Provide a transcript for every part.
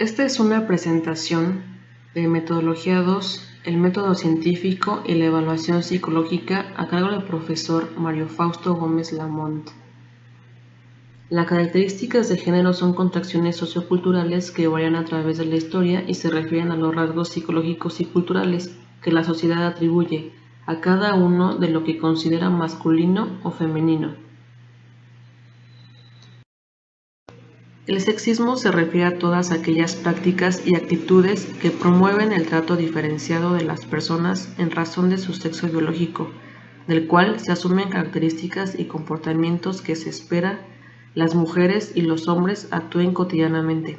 Esta es una presentación de Metodología 2, el método científico y la evaluación psicológica a cargo del profesor Mario Fausto Gómez Lamont. Las características de género son contracciones socioculturales que varían a través de la historia y se refieren a los rasgos psicológicos y culturales que la sociedad atribuye a cada uno de lo que considera masculino o femenino. El sexismo se refiere a todas aquellas prácticas y actitudes que promueven el trato diferenciado de las personas en razón de su sexo biológico, del cual se asumen características y comportamientos que se espera las mujeres y los hombres actúen cotidianamente.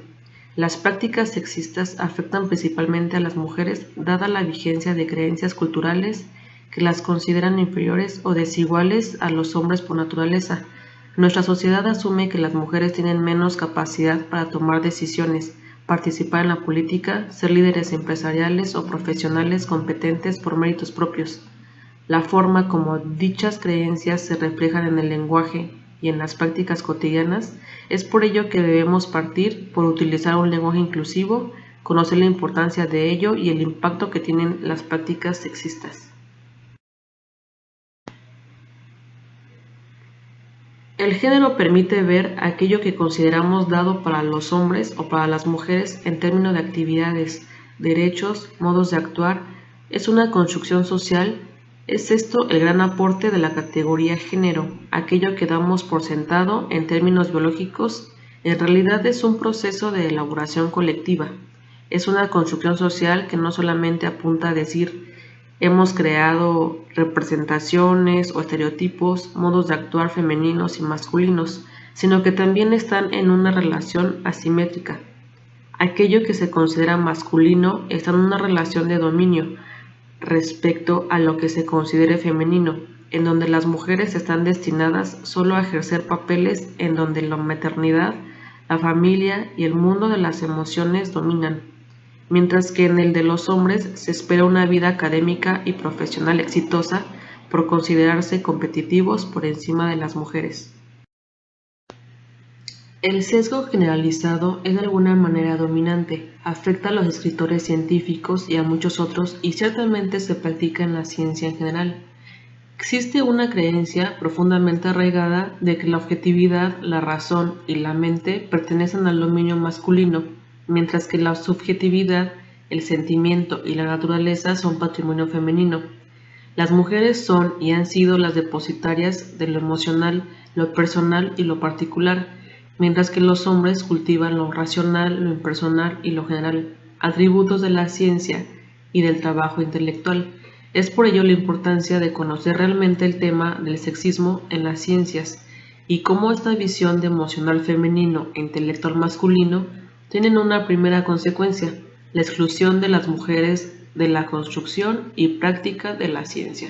Las prácticas sexistas afectan principalmente a las mujeres, dada la vigencia de creencias culturales que las consideran inferiores o desiguales a los hombres por naturaleza. Nuestra sociedad asume que las mujeres tienen menos capacidad para tomar decisiones, participar en la política, ser líderes empresariales o profesionales competentes por méritos propios. La forma como dichas creencias se reflejan en el lenguaje y en las prácticas cotidianas es por ello que debemos partir por utilizar un lenguaje inclusivo, conocer la importancia de ello y el impacto que tienen las prácticas sexistas. El género permite ver aquello que consideramos dado para los hombres o para las mujeres en términos de actividades, derechos, modos de actuar. Es una construcción social. Es esto el gran aporte de la categoría género, aquello que damos por sentado en términos biológicos, en realidad es un proceso de elaboración colectiva. Es una construcción social que no solamente apunta a decir hemos creado representaciones o estereotipos, modos de actuar femeninos y masculinos, sino que también están en una relación asimétrica. Aquello que se considera masculino está en una relación de dominio respecto a lo que se considere femenino, en donde las mujeres están destinadas solo a ejercer papeles en donde la maternidad, la familia y el mundo de las emociones dominan, mientras que en el de los hombres se espera una vida académica y profesional exitosa por considerarse competitivos por encima de las mujeres. El sesgo generalizado es de alguna manera dominante, afecta a los escritores científicos y a muchos otros y ciertamente se practica en la ciencia en general. Existe una creencia profundamente arraigada de que la objetividad, la razón y la mente pertenecen al dominio masculino, mientras que la subjetividad, el sentimiento y la naturaleza son patrimonio femenino. Las mujeres son y han sido las depositarias de lo emocional, lo personal y lo particular, mientras que los hombres cultivan lo racional, lo impersonal y lo general, atributos de la ciencia y del trabajo intelectual. Es por ello la importancia de conocer realmente el tema del sexismo en las ciencias y cómo esta visión de emocional femenino e intelectual masculino tienen una primera consecuencia, la exclusión de las mujeres de la construcción y práctica de la ciencia.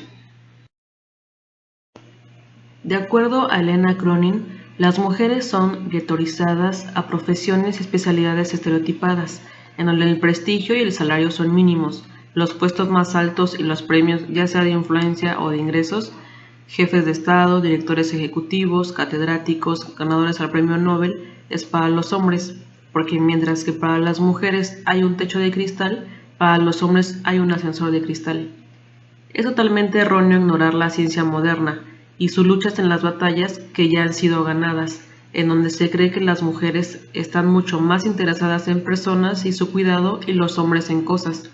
De acuerdo a Elena Cronin, las mujeres son guetorizadas a profesiones y especialidades estereotipadas, en donde el prestigio y el salario son mínimos, los puestos más altos y los premios, ya sea de influencia o de ingresos, jefes de Estado, directores ejecutivos, catedráticos, ganadores al premio Nobel, es para los hombres, porque mientras que para las mujeres hay un techo de cristal, para los hombres hay un ascensor de cristal. Es totalmente erróneo ignorar la ciencia moderna y sus luchas en las batallas que ya han sido ganadas, en donde se cree que las mujeres están mucho más interesadas en personas y su cuidado y los hombres en cosas.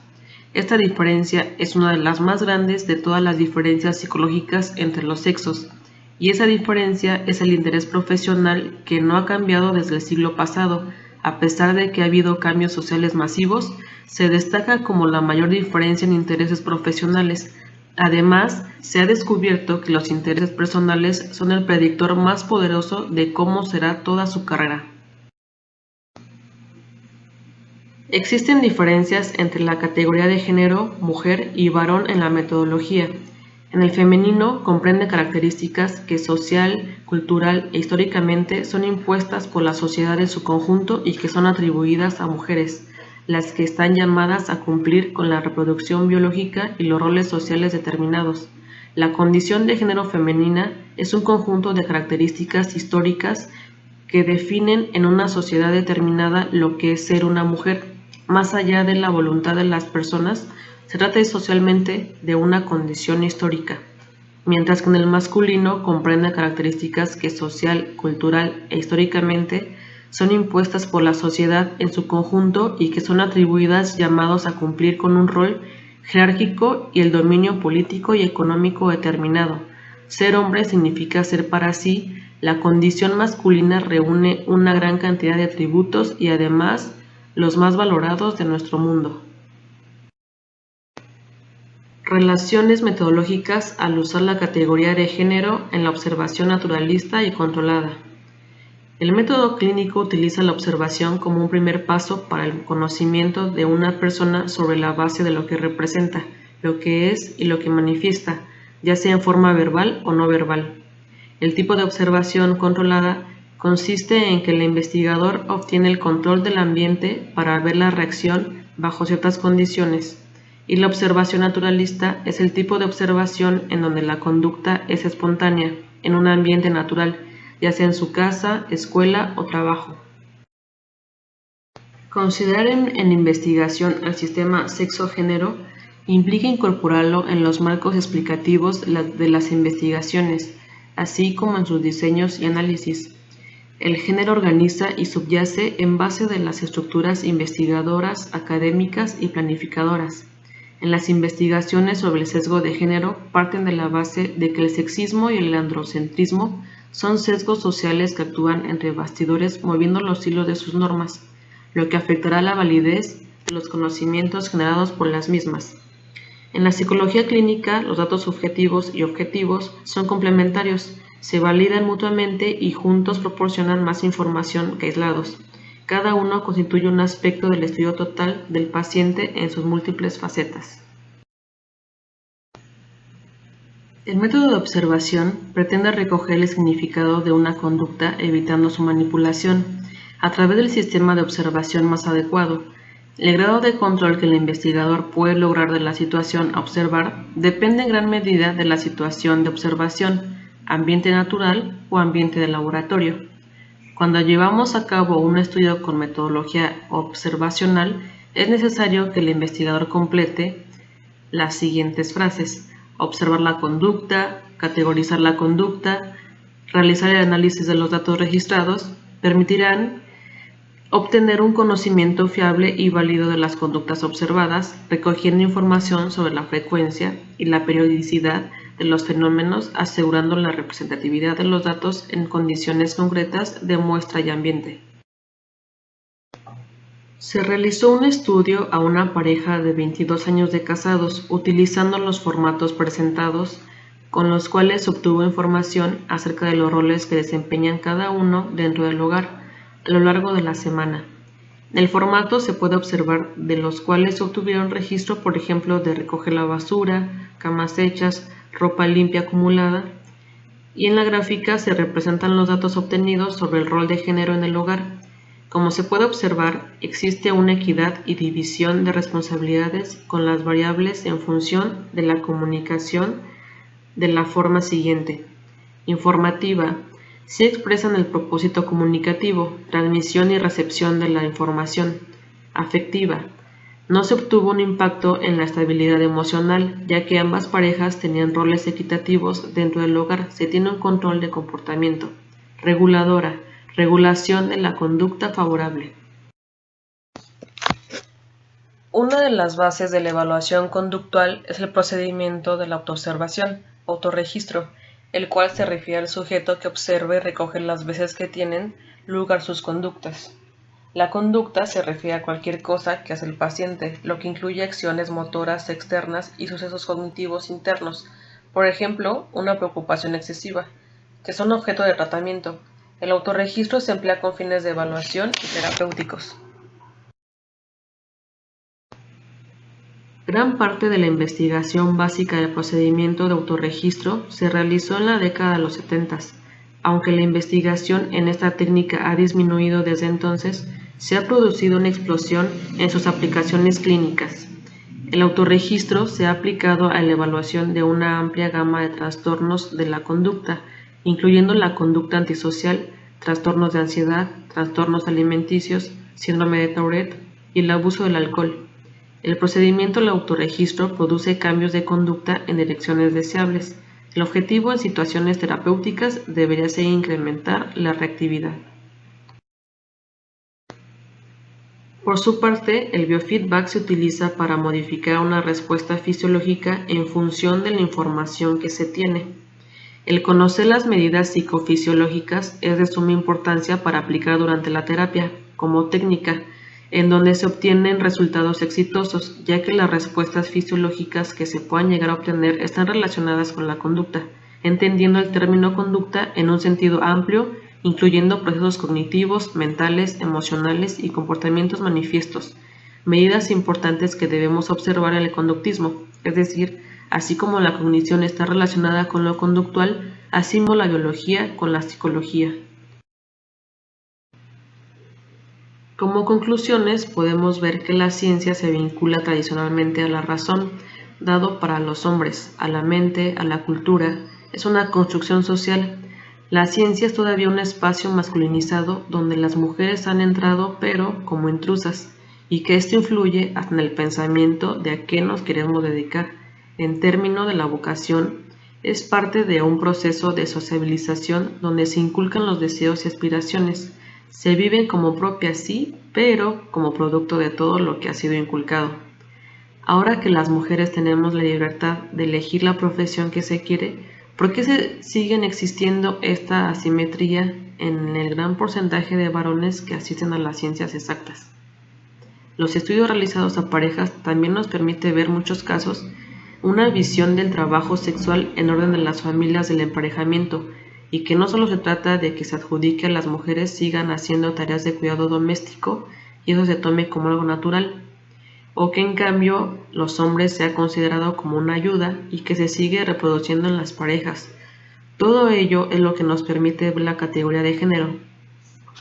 Esta diferencia es una de las más grandes de todas las diferencias psicológicas entre los sexos, y esa diferencia es el interés profesional que no ha cambiado desde el siglo pasado. A pesar de que ha habido cambios sociales masivos, se destaca como la mayor diferencia en intereses profesionales. Además, se ha descubierto que los intereses personales son el predictor más poderoso de cómo será toda su carrera. Existen diferencias entre la categoría de género, mujer y varón en la metodología. En el femenino comprende características que social, cultural e históricamente son impuestas por la sociedad en su conjunto y que son atribuidas a mujeres, las que están llamadas a cumplir con la reproducción biológica y los roles sociales determinados. La condición de género femenina es un conjunto de características históricas que definen en una sociedad determinada lo que es ser una mujer. Más allá de la voluntad de las personas, se trata socialmente de una condición histórica, mientras que en el masculino comprende características que social, cultural e históricamente son impuestas por la sociedad en su conjunto y que son atribuidas llamados a cumplir con un rol jerárquico y el dominio político y económico determinado. Ser hombre significa ser para sí. La condición masculina reúne una gran cantidad de atributos y además los más valorados de nuestro mundo. Relaciones metodológicas al usar la categoría de género en la observación naturalista y controlada. El método clínico utiliza la observación como un primer paso para el conocimiento de una persona sobre la base de lo que representa, lo que es y lo que manifiesta, ya sea en forma verbal o no verbal. El tipo de observación controlada consiste en que el investigador obtiene el control del ambiente para ver la reacción bajo ciertas condiciones, y la observación naturalista es el tipo de observación en donde la conducta es espontánea, en un ambiente natural, ya sea en su casa, escuela o trabajo. Considerar en investigación al sistema sexo-género implica incorporarlo en los marcos explicativos de las investigaciones, así como en sus diseños y análisis. El género organiza y subyace en base de las estructuras investigadoras, académicas y planificadoras. En las investigaciones sobre el sesgo de género parten de la base de que el sexismo y el androcentrismo son sesgos sociales que actúan entre bastidores moviendo los hilos de sus normas, lo que afectará la validez de los conocimientos generados por las mismas. En la psicología clínica, los datos subjetivos y objetivos son complementarios, se validan mutuamente y juntos proporcionan más información que aislados. Cada uno constituye un aspecto del estudio total del paciente en sus múltiples facetas. El método de observación pretende recoger el significado de una conducta evitando su manipulación a través del sistema de observación más adecuado. El grado de control que el investigador puede lograr de la situación a observar depende en gran medida de la situación de observación, ambiente natural o ambiente de laboratorio. Cuando llevamos a cabo un estudio con metodología observacional, es necesario que el investigador complete las siguientes frases: observar la conducta, categorizar la conducta, realizar el análisis de los datos registrados, permitirán obtener un conocimiento fiable y válido de las conductas observadas, recogiendo información sobre la frecuencia y la periodicidad de los fenómenos, asegurando la representatividad de los datos en condiciones concretas de muestra y ambiente. Se realizó un estudio a una pareja de 22 años de casados utilizando los formatos presentados, con los cuales se obtuvo información acerca de los roles que desempeñan cada uno dentro del hogar a lo largo de la semana. En el formato se puede observar de los cuales se obtuvieron registro, por ejemplo, de recoger la basura, camas hechas, ropa limpia acumulada, y en la gráfica se representan los datos obtenidos sobre el rol de género en el hogar. Como se puede observar, existe una equidad y división de responsabilidades con las variables en función de la comunicación de la forma siguiente: informativa, sí expresan el propósito comunicativo, transmisión y recepción de la información; afectiva, no se obtuvo un impacto en la estabilidad emocional, ya que ambas parejas tenían roles equitativos dentro del hogar, se tiene un control de comportamiento; reguladora, regulación de la conducta favorable. Una de las bases de la evaluación conductual es el procedimiento de la autoobservación, autorregistro, el cual se refiere al sujeto que observa y recoge las veces que tienen lugar sus conductas. La conducta se refiere a cualquier cosa que hace el paciente, lo que incluye acciones motoras externas y sucesos cognitivos internos, por ejemplo, una preocupación excesiva, que son objeto de tratamiento. El autorregistro se emplea con fines de evaluación y terapéuticos. Gran parte de la investigación básica del procedimiento de autorregistro se realizó en la década de los 70. Aunque la investigación en esta técnica ha disminuido desde entonces, se ha producido una explosión en sus aplicaciones clínicas. El autorregistro se ha aplicado a la evaluación de una amplia gama de trastornos de la conducta, incluyendo la conducta antisocial, trastornos de ansiedad, trastornos alimenticios, síndrome de Tourette y el abuso del alcohol. El procedimiento del autorregistro produce cambios de conducta en direcciones deseables. El objetivo en situaciones terapéuticas debería ser incrementar la reactividad. Por su parte, el biofeedback se utiliza para modificar una respuesta fisiológica en función de la información que se tiene. El conocer las medidas psicofisiológicas es de suma importancia para aplicar durante la terapia como técnica, en donde se obtienen resultados exitosos, ya que las respuestas fisiológicas que se puedan llegar a obtener están relacionadas con la conducta, entendiendo el término conducta en un sentido amplio, incluyendo procesos cognitivos, mentales, emocionales y comportamientos manifiestos, medidas importantes que debemos observar en el conductismo, es decir, así como la cognición está relacionada con lo conductual, así como la biología con la psicología. Como conclusiones, podemos ver que la ciencia se vincula tradicionalmente a la razón, dado para los hombres, a la mente, a la cultura, es una construcción social. La ciencia es todavía un espacio masculinizado donde las mujeres han entrado pero como intrusas, y que esto influye hasta en el pensamiento de a qué nos queremos dedicar. En términos de la vocación, es parte de un proceso de sociabilización donde se inculcan los deseos y aspiraciones. Se viven como propias, sí, pero como producto de todo lo que ha sido inculcado. Ahora que las mujeres tenemos la libertad de elegir la profesión que se quiere, ¿por qué siguen existiendo esta asimetría en el gran porcentaje de varones que asisten a las ciencias exactas? Los estudios realizados a parejas también nos permiten ver muchos casos una visión del trabajo sexual en orden de las familias del emparejamiento, y que no solo se trata de que se adjudique a las mujeres sigan haciendo tareas de cuidado doméstico y eso se tome como algo natural, o que en cambio los hombres sea considerado como una ayuda y que se sigue reproduciendo en las parejas. Todo ello es lo que nos permite ver la categoría de género,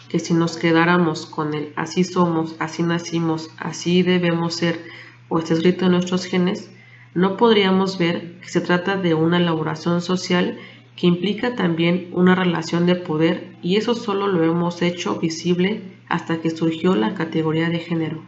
que si nos quedáramos con el así somos, así nacimos, así debemos ser o está escrito en nuestros genes, no podríamos ver que se trata de una elaboración social que implica también una relación de poder, y eso solo lo hemos hecho visible hasta que surgió la categoría de género.